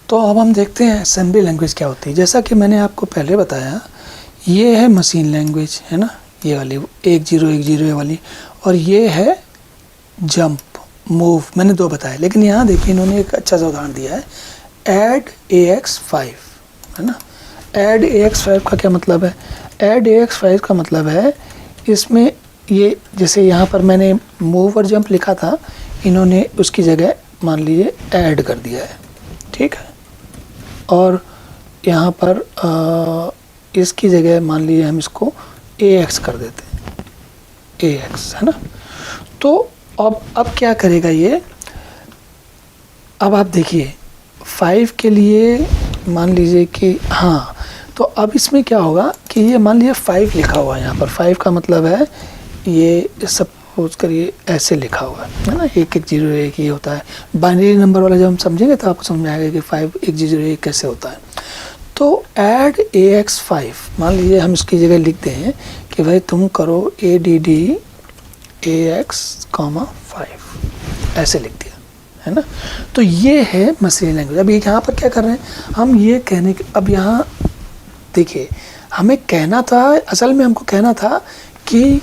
तो अब हम देखते हैं असेंबली लैंग्वेज क्या होती है। जैसा कि मैंने आपको पहले बताया, ये है मशीन लैंग्वेज, है ना, ये वाली 1010 वाली, और ये है जंप, मूव, मैंने दो बताया। लेकिन यहाँ देखिए इन्होंने एक अच्छा सा उदाहरण दिया है, ऐड AX5, है ना। ऐड AX5 का क्या मतलब है? ऐड AX5 का मतलब है इसमें ये, जैसे यहाँ पर मैंने मूव और जंप लिखा था, इन्होंने उसकी जगह मान लीजिए ऐड कर दिया है, ठीक है। और यहाँ पर इसकी जगह मान लीजिए हम इसको AX कर देते हैं, AX, है ना। तो अब क्या करेगा ये? अब आप देखिए 5 के लिए मान लीजिए कि हाँ, तो अब इसमें क्या होगा कि ये मान लीजिए 5 लिखा हुआ है यहाँ पर। 5 का मतलब है ये सपोज करिए ऐसे लिखा हुआ है ना, 1101 ये होता है। बाइनरी नंबर वाला जब हम समझेंगे तो आपको समझ में आएगा कि 5101 कैसे होता है। तो ऐड AX5, मान लीजिए हम इसकी जगह लिखते हैं कि भाई तुम करो ADD AX, 5, ऐसे लिख दिया, है ना। तो ये है मशीन लैंग्वेज। अब यहाँ पर क्या कर रहे हैं हम, ये कहने के, अब यहाँ देखिए हमें कहना था, असल में हमको कहना था कि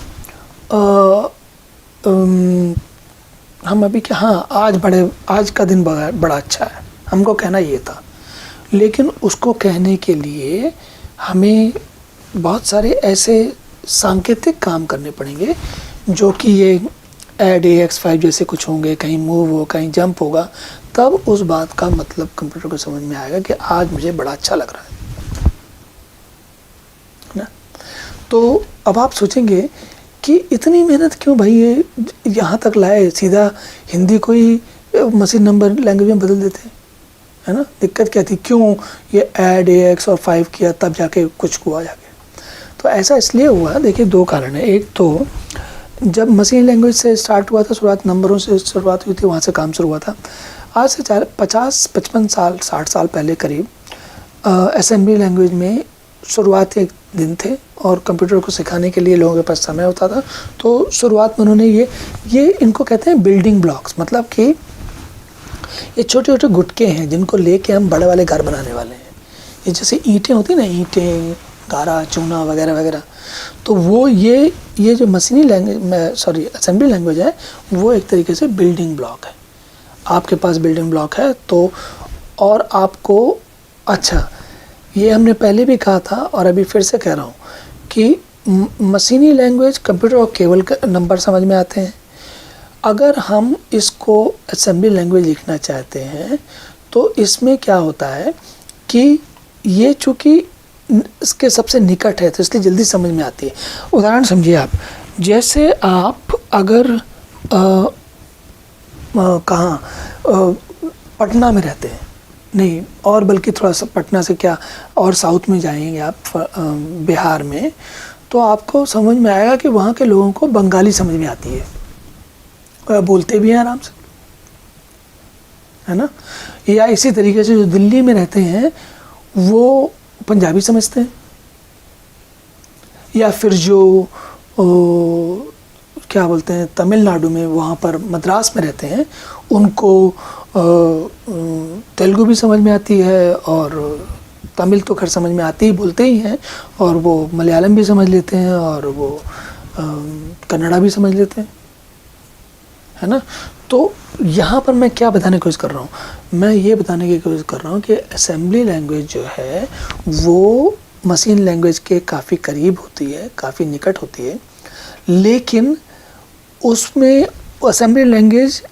हम अभी क्या, हाँ आज का दिन बड़ा अच्छा है, हमको कहना ये था। लेकिन उसको कहने के लिए हमें बहुत सारे ऐसे सांकेतिक काम करने पड़ेंगे जो कि ये ऐड AX5 जैसे कुछ होंगे, कहीं मूव हो, कहीं जंप होगा, तब उस बात का मतलब कंप्यूटर को समझ में आएगा कि आज मुझे बड़ा अच्छा लग रहा है ना। तो अब आप सोचेंगे कि इतनी मेहनत क्यों भाई ये यहाँ तक लाए, सीधा हिंदी को ही मशीन नंबर लैंग्वेज में बदल देते, है ना। दिक्कत क्या थी, क्यों ये ऐड AX और 5 किया तब जाके कुछ हुआ जाके? तो ऐसा इसलिए हुआ, देखिए दो कारण है। एक तो जब मशीन लैंग्वेज से स्टार्ट हुआ था, शुरुआत नंबरों से शुरुआत हुई थी, वहाँ से काम शुरू हुआ था। आज से 50-55 साल 60 साल पहले करीब असेंबली लैंग्वेज में शुरुआती दिन थे और कंप्यूटर को सिखाने के लिए लोगों के पास समय होता था। तो शुरुआत में उन्होंने ये इनको कहते हैं बिल्डिंग ब्लॉक्स, मतलब कि ये छोटे छोटे गुटके हैं जिनको लेके हम बड़े वाले घर बनाने वाले हैं। ये जैसे ईंटें होती हैं ना, ईंटें, गारा, चूना वगैरह वगैरह, तो वो ये जो मशीनी लैंग्वेज असेंबली लैंग्वेज है, वो एक तरीके से बिल्डिंग ब्लॉक है। आपके पास बिल्डिंग ब्लॉक है तो, और आपको, अच्छा ये हमने पहले भी कहा था और अभी फिर से कह रहा हूँ कि मशीनी लैंग्वेज कंप्यूटर को केवल नंबर समझ में आते हैं। अगर हम इसको असेंबली लैंग्वेज लिखना चाहते हैं तो इसमें क्या होता है कि ये चूँकि इसके सबसे निकट है तो इसलिए जल्दी समझ में आती है। उदाहरण समझिए आप, जैसे आप अगर कहाँ पटना में रहते हैं, नहीं और बल्कि थोड़ा सा पटना से क्या और साउथ में जाएंगे आप, बिहार में, तो आपको समझ में आएगा कि वहाँ के लोगों को बंगाली समझ में आती है, बोलते भी हैं आराम से, है ना। या इसी तरीके से जो दिल्ली में रहते हैं वो पंजाबी समझते हैं, या फिर जो क्या बोलते हैं तमिलनाडु में, वहाँ पर मद्रास में रहते हैं, उनको तेलुगु भी समझ में आती है और तमिल तो खैर समझ में आती ही, बोलते ही हैं, और वो मलयालम भी समझ लेते हैं और वो कन्नड़ा भी समझ लेते हैं, है ना। तो यहाँ पर मैं क्या बताने की कोशिश कर रहा हूँ, मैं ये बताने की कोशिश कर रहा हूँ कि असेंबली लैंग्वेज जो है वो मशीन लैंग्वेज के काफ़ी करीब होती है, काफ़ी निकट होती है, लेकिन उसमें असेंबली लैंग्वेज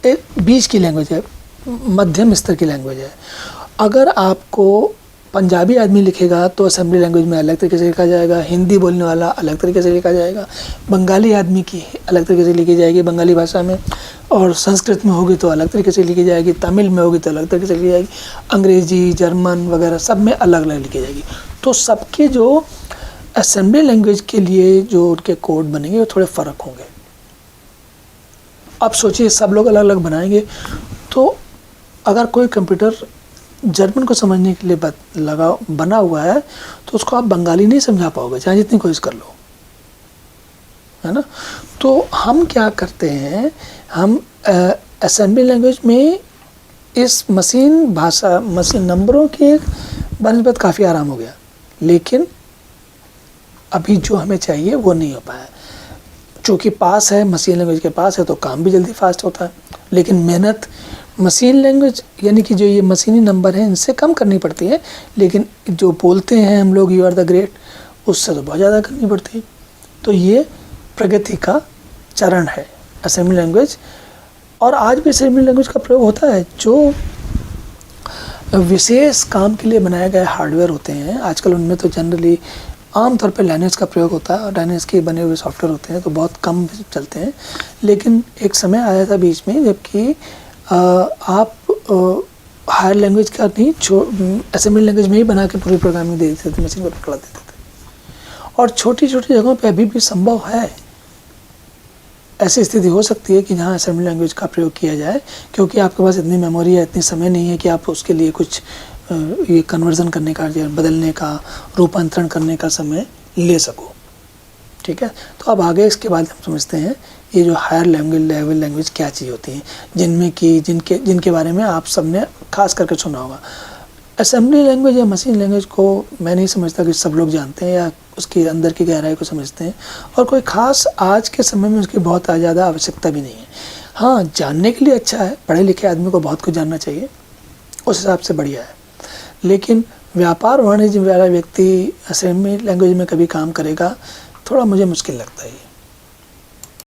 एक बीच की लैंग्वेज है, मध्यम स्तर की लैंग्वेज है। अगर आपको पंजाबी आदमी लिखेगा तो असेंबली लैंग्वेज में अलग तरीके से लिखा जाएगा, हिंदी बोलने वाला अलग तरीके से लिखा जाएगा, बंगाली आदमी की अलग तरीके से लिखी जाएगी बंगाली भाषा में, और संस्कृत में होगी तो अलग तरीके से लिखी जाएगी, तमिल में होगी तो अलग तरीके से लिखी जाएगी, अंग्रेजी, जर्मन वगैरह सब में अलग अलग लिखी जाएगी। तो सबके जो असेंबली लैंग्वेज के लिए जो उनके कोड बनेंगे वो थोड़े फ़र्क होंगे। अब सोचिए सब लोग अलग अलग बनाएंगे, तो अगर कोई कंप्यूटर जर्मन को समझने के लिए बना हुआ है तो उसको आप बंगाली नहीं समझा पाओगे चाहे जितनी कोशिश कर लो, है ना। तो हम क्या करते हैं, हम असेंबली लैंग्वेज में इस मशीन भाषा मशीन नंबरों के बनस्पत काफ़ी आराम हो गया, लेकिन अभी जो हमें चाहिए वो नहीं हो पाया। चूँकि पास है, मशीन लैंग्वेज के पास है, तो काम भी जल्दी फास्ट होता है, लेकिन मेहनत मशीन लैंग्वेज यानी कि जो ये मशीनी नंबर हैं इनसे कम करनी पड़ती है, लेकिन जो बोलते हैं हम लोग यू आर द ग्रेट, उससे तो बहुत ज़्यादा करनी पड़ती है। तो ये प्रगति का चरण है असेंबली लैंग्वेज। और आज भी असेंबली लैंग्वेज का प्रयोग होता है। जो विशेष काम के लिए बनाए गए हार्डवेयर होते हैं आजकल, उनमें तो जनरली आमतौर पे लाइनेज का प्रयोग होता है, और लाइनेज के बने हुए सॉफ्टवेयर होते हैं तो बहुत कम चलते हैं। लेकिन एक समय आया था बीच में जबकि आप हायर लैंग्वेज का नहीं, असेंबली लैंग्वेज में ही बना के पूरी प्रोग्रामिंग दे देते थे, मशीन पर पकड़ा देते थे। और छोटी छोटी जगहों पे अभी भी संभव है, ऐसी स्थिति हो सकती है कि जहाँ असेंबली लैंग्वेज का प्रयोग किया जाए, क्योंकि आपके पास इतनी मेमोरी है, इतनी समय नहीं है कि आप उसके लिए कुछ ये कन्वर्जन करने का, बदलने का, रूपांतरण करने का समय ले सको। ठीक है, तो अब आगे इसके बाद हम समझते हैं ये जो हायर लेवल लैंग्वेज क्या चीज़ होती हैं, जिनमें कि जिनके बारे में आप सबने खास करके सुना होगा। असेंबली लैंग्वेज या मशीन लैंग्वेज को मैं नहीं समझता कि सब लोग जानते हैं या उसके अंदर की गहराई को समझते हैं, और कोई ख़ास आज के समय में उसकी बहुत ज़्यादा आवश्यकता भी नहीं है। हाँ, जानने के लिए अच्छा है, पढ़े लिखे आदमी को बहुत कुछ जानना चाहिए, उस हिसाब से बढ़िया है। लेकिन व्यापार वाणिज्य वाला व्यक्ति असेंबली लैंग्वेज में कभी काम करेगा, थोड़ा मुझे मुश्किल लगता है।